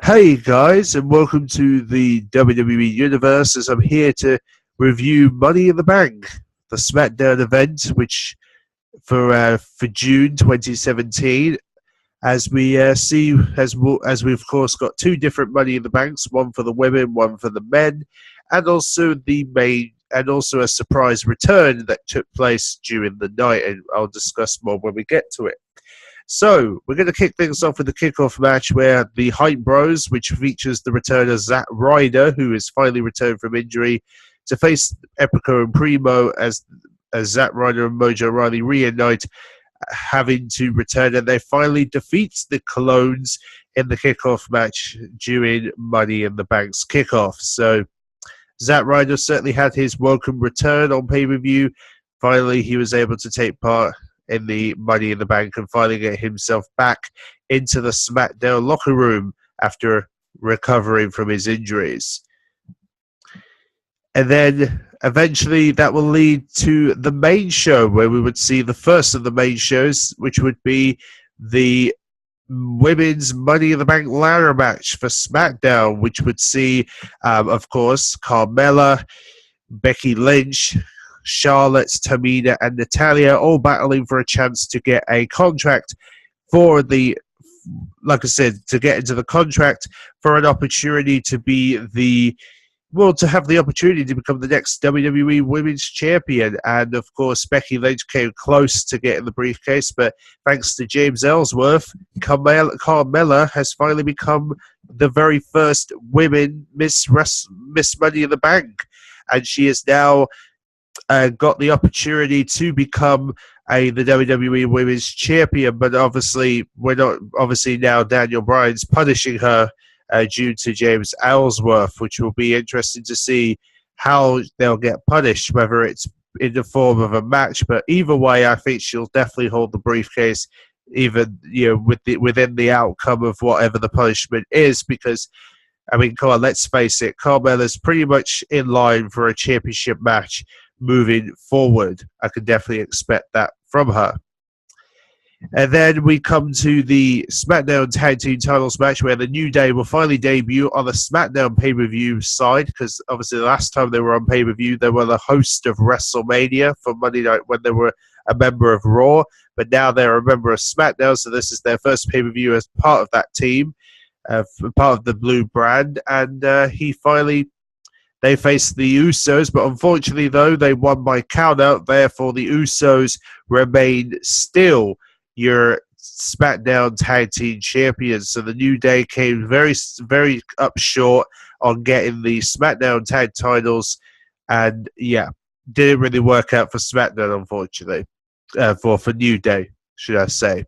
Hey guys, and welcome to the WWE Universe as I'm here to review Money in the Bank, the Smackdown event, which for June 2017. As we see, as we of course got two different Money in the Banks, one for the women, one for the men, and also a surprise return that took place during the night, and I'll discuss more when we get to it. So, we're going to kick things off with the kickoff match where the Hype Bros, which features the return of Zack Ryder, who has finally returned from injury, to face Epico and Primo as Zack Ryder and Mojo Rawley reunite, having to return, and they finally defeat the Clones in the kickoff match during Money in the Bank's kickoff. So, Zack Ryder certainly had his welcome return on pay-per-view. Finally, he was able to take part in the Money in the Bank and finally get himself back into the SmackDown locker room after recovering from his injuries. And then eventually that will lead to the main show, where we would see the first of the main shows, which would be the women's Money in the Bank ladder match for SmackDown, which would see, of course, Carmella, Becky Lynch, Charlotte, Tamina, and Natalya all battling for a chance to get a contract for to get into the contract for an opportunity to be to have the opportunity to become the next WWE Women's Champion. And of course, Becky Lynch came close to getting the briefcase, but thanks to James Ellsworth, Carmella has finally become the very first women Miss Money in the Bank, and she is now got the opportunity to become the WWE Women's Champion, but obviously now Daniel Bryan's punishing her due to James Ellsworth, which will be interesting to see how they'll get punished, whether it's in the form of a match. But either way, I think she'll definitely hold the briefcase, even within the outcome of whatever the punishment is, because I mean, come on, let's face it, Carmella's pretty much in line for a championship match moving forward. I can definitely expect that from her. And then we come to the SmackDown Tag Team Titles match, where the New Day will finally debut on the SmackDown pay-per-view side, because obviously the last time they were on pay-per-view, they were the host of WrestleMania for Monday Night when they were a member of Raw, but now they're a member of SmackDown, so this is their first pay-per-view as part of that team, part of the Blue brand, and they faced the Usos, but unfortunately, though, they won by countout. Therefore, the Usos remain still your SmackDown Tag Team Champions. So the New Day came very, very up short on getting the SmackDown Tag titles, and didn't really work out for SmackDown, unfortunately, for New Day, should I say.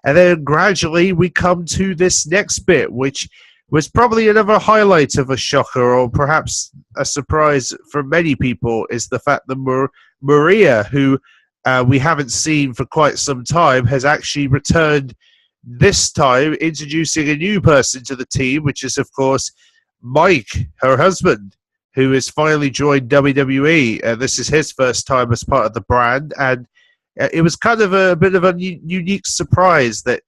And then gradually we come to this next bit, which was probably another highlight of a shocker, or perhaps a surprise for many people, is the fact that Maria, who we haven't seen for quite some time, has actually returned this time, introducing a new person to the team, which is, of course, Mike, her husband, who has finally joined WWE. This is his first time as part of the brand, and it was kind of a bit of a unique surprise that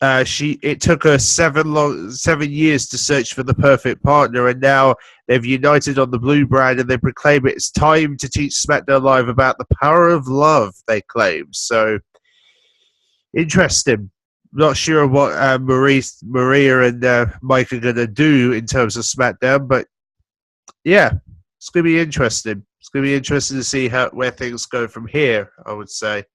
it took her 7 years to search for the perfect partner, and now they've united on the Blue brand, and they proclaim it's time to teach SmackDown Live about the power of love, they claim. So, interesting. Not sure what Maria and Mike are going to do in terms of SmackDown, but yeah, it's going to be interesting. It's going to be interesting to see where things go from here, I would say.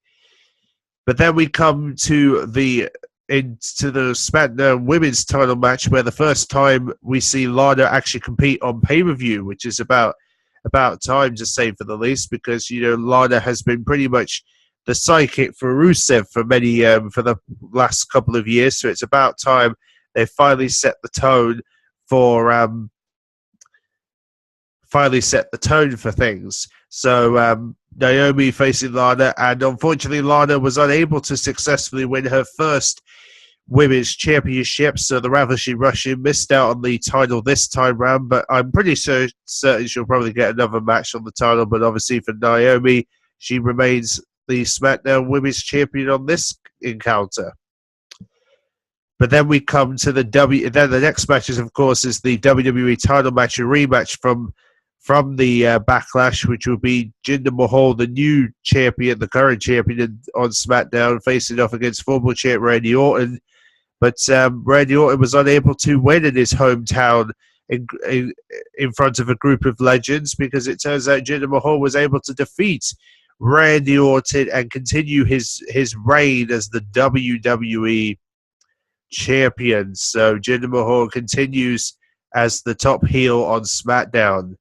But then we come to the SmackDown Women's title match, where the first time we see Lana actually compete on pay-per-view, which is about time, to say for the least, because Lana has been pretty much the sidekick for Rusev for the last couple of years. So it's about time they finally set the tone for things. So Naomi facing Lana, and unfortunately Lana was unable to successfully win her first Women's Championship, so the Ravishing Russian missed out on the title this time round, but I'm pretty certain she'll probably get another match on the title. But obviously for Naomi, she remains the SmackDown Women's Champion on this encounter. But then we come to the Then the next match is, of course, is the WWE title match, a rematch from the Backlash, which will be Jinder Mahal, the new champion, the current champion on SmackDown, facing off against former champ Randy Orton. But Randy Orton was unable to win in his hometown in front of a group of legends, because it turns out Jinder Mahal was able to defeat Randy Orton and continue his reign as the WWE champion. So Jinder Mahal continues as the top heel on SmackDown.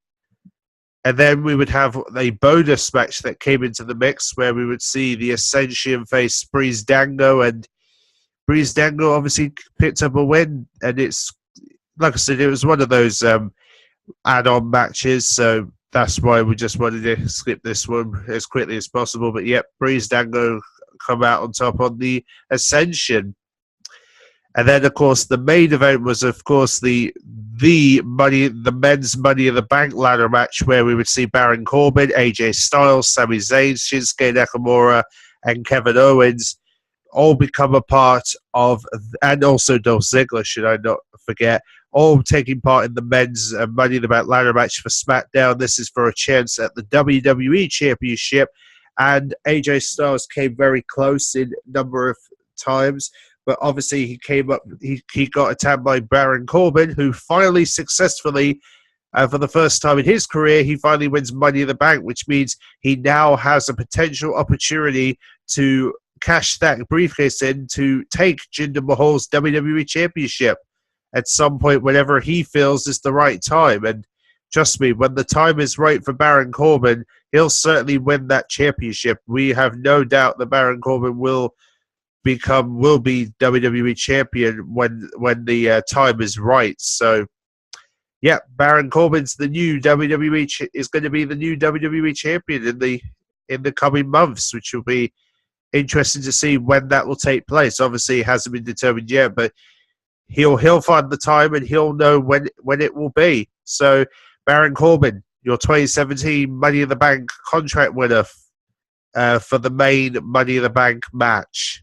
And then we would have a bonus match that came into the mix, where we would see the Ascension face Breezango, and Breezango obviously picked up a win. And it's, like I said, it was one of those add-on matches, so that's why we just wanted to skip this one as quickly as possible. But yep, Breezango come out on top on the Ascension. And then, of course, the main event was, of course, the men's Money in the Bank ladder match, where we would see Baron Corbin, AJ Styles, Sami Zayn, Shinsuke Nakamura, and Kevin Owens all become a part of, and also Dolph Ziggler, should I not forget, all taking part in the men's Money in the Bank ladder match for SmackDown. This is for a chance at the WWE Championship, and AJ Styles came very close in a number of times. But obviously, he came up. He got attacked by Baron Corbin, who finally successfully, for the first time in his career, he finally wins Money in the Bank, which means he now has a potential opportunity to cash that briefcase in to take Jinder Mahal's WWE Championship at some point, whenever he feels is the right time. And trust me, when the time is right for Baron Corbin, he'll certainly win that championship. We have no doubt that Baron Corbin will be WWE champion when the time is right. So yeah, Baron Corbin's the new WWE is going to be the new WWE champion in the coming months, which will be interesting to see when that will take place. Obviously, it hasn't been determined yet, but he'll find the time and he'll know when it will be. So Baron Corbin, your 2017 Money in the Bank contract winner for the main Money in the Bank match.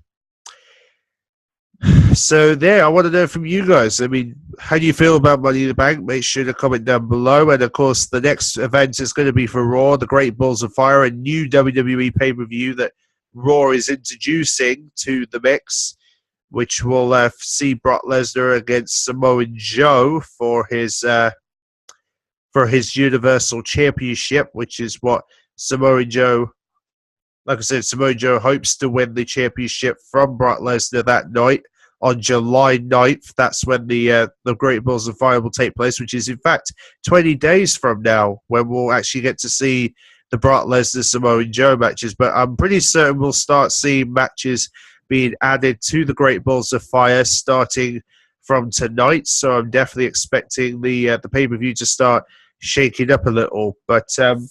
So there, I want to know from you guys. I mean, how do you feel about Money in the Bank? Make sure to comment down below. And of course, the next event is going to be for Raw, the Great Balls of Fire, a new WWE pay-per-view that Raw is introducing to the mix, which will see Brock Lesnar against Samoa Joe for his Universal Championship, which is what Samoa Joe. Like I said, Samoa Joe hopes to win the championship from Brock Lesnar that night on July 9th. That's when the Great Balls of Fire will take place, which is, in fact, 20 days from now, when we'll actually get to see the Brock Lesnar Samoa Joe matches. But I'm pretty certain we'll start seeing matches being added to the Great Balls of Fire starting from tonight. So I'm definitely expecting the pay-per-view to start shaking up a little. But I'm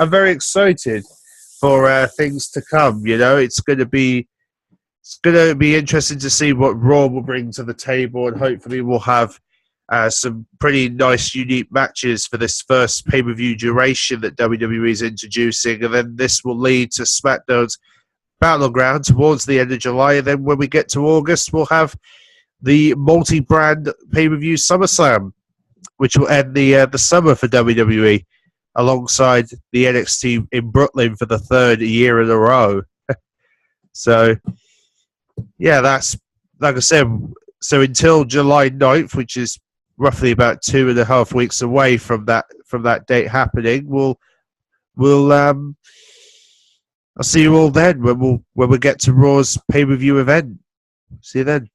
very excited for things to come. You know, it's going to be interesting to see what Raw will bring to the table, and hopefully we'll have some pretty nice, unique matches for this first pay-per-view duration that WWE is introducing, and then this will lead to SmackDown's Battleground towards the end of July, and then when we get to August, we'll have the multi-brand pay-per-view SummerSlam, which will end the summer for WWE, alongside the NXT in Brooklyn for the third year in a row. So, yeah, that's, like I said, so until July 9th, which is roughly about 2.5 weeks away from that date happening, I'll see you all then when we get to Raw's pay-per-view event. See you then.